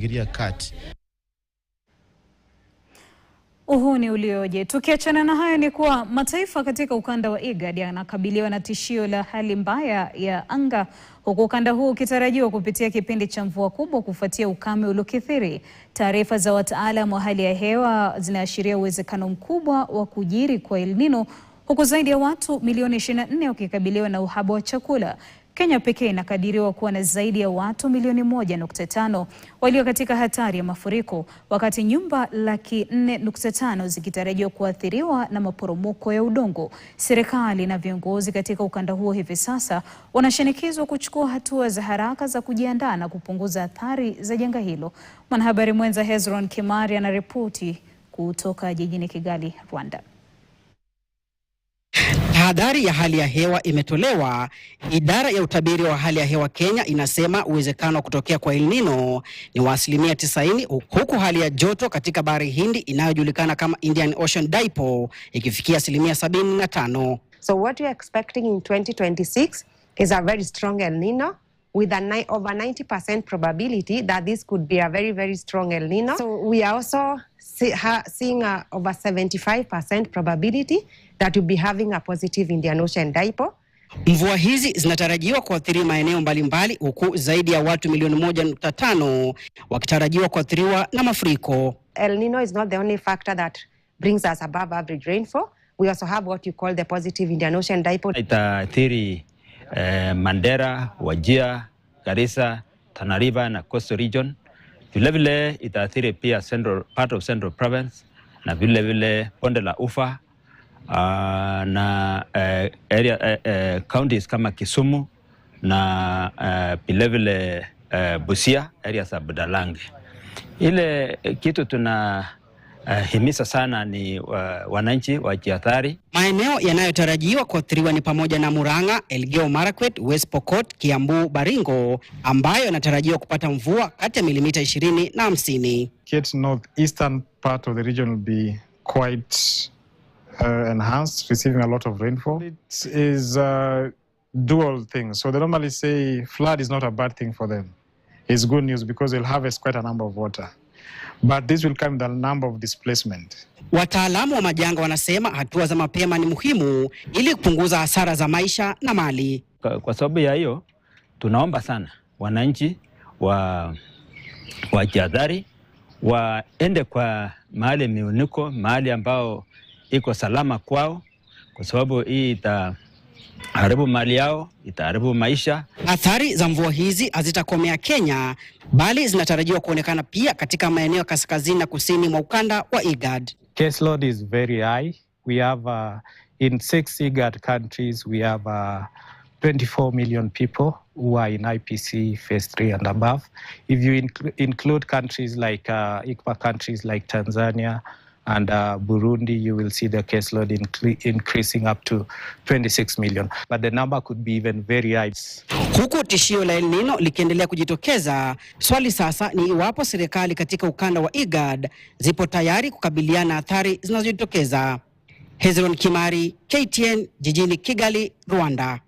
Giria kati. Uhuni ulioje. Tukiachana na hayo ni kuwa mataifa katika ukanda wa IGAD yanakabiliwa na tishio la hali mbaya ya anga, huku ukanda huu ukitarajiwa kupitia kipindi cha mvua kubwa kufuatia ukame uliokithiri. Taarifa za wataalamu wa hali ya hewa zinaashiria uwezekano mkubwa wa kujiri kwa El Nino, huku zaidi ya watu milioni 24 wakikabiliwa na uhaba wa chakula. Kenya pekee inakadiriwa kuwa na zaidi ya watu milioni 1.5 walio katika hatari ya mafuriko, wakati nyumba 4.5 zikitarajiwa kuathiriwa na maporomoko ya udongo. Serikali na viongozi katika ukanda huo hivi sasa wanashinikizwa kuchukua hatua za haraka za kujiandaa na kupunguza athari za janga hilo. Mwanahabari mwenza Hezron Kimari anaripoti kutoka jijini Kigali, Rwanda. Tahadhari ya hali ya hewa imetolewa. Idara ya utabiri wa hali ya hewa Kenya inasema uwezekano wa kutokea kwa El Nino ni wa 90%, huku hali ya joto katika bahari Hindi inayojulikana kama Indian Ocean Dipole ikifikia 75%. So what we are expecting in 2026 is a very strong El Nino with over 90% probability that this could be a very, very strong El Nino. So we are also seeing over 75% probability that will be having a positive Indian Ocean Dipole. Mvua hizi zinatarajiwa kuathiri maeneo mbalimbali, huku zaidi ya watu milioni 1.5 wakitarajiwa kuathiriwa na mafuriko. El Nino is not the only factor that brings us above average rainfall. We also have what you call the positive Indian Ocean Dipole. Itaathiri Mandera, Wajir, Garissa, Tana River na Coastal Region. Vile itaathiri pia part of Central Province na vile bonde la Ufa na counties kama Kisumu na vile Busia, area za Budalangi. Ile kitu himisa sana ni wananchi wajiathari. Maeneo yanayotarajiwa kuathiriwa ni pamoja na Murang'a, Elgeyo Marakwet, West Pokot, Kiambu, Baringo ambayo yanatarajiwa kupata mvua kati ya milimita 20 na 50. Kate northeastern part of the region will be quite enhanced, receiving a lot of rainfall. It is a dual thing. So they normally say flood is not a bad thing for them. It's good news because they'll harvest quite a number of water. But this will come with a number of displacement. Wataalamu wa majanga wanasema hatua za mapema ni muhimu ili kupunguza hasara za maisha na mali. Kwa sababu ya hiyo, tunaomba sana wananchi wajihadhari, waende kwa mahali miuniko, mahali ambao iko salama kwao, kwa sababu hii itaharibu mali yao, itaharibu maisha. Athari za mvua hizi hazitakomea Kenya, bali zinatarajiwa kuonekana pia katika maeneo kaskazini na kusini mwa ukanda wa IGAD. Case load is very high. We have in 6 IGAD countries we have 24 million people who are in IPC phase 3 and above. If you include countries like ICPA countries like Tanzania and Burundi, you will see the caseload increasing up to 26 million. But the number could be even very high. Huku tishio la El Nino likiendelea kujitokeza, swali sasa ni iwapo serikali katika ukanda wa IGAD zipo tayari kukabiliana na athari zinazojitokeza. Hezron Kimari, KTN, jijini Kigali, Rwanda.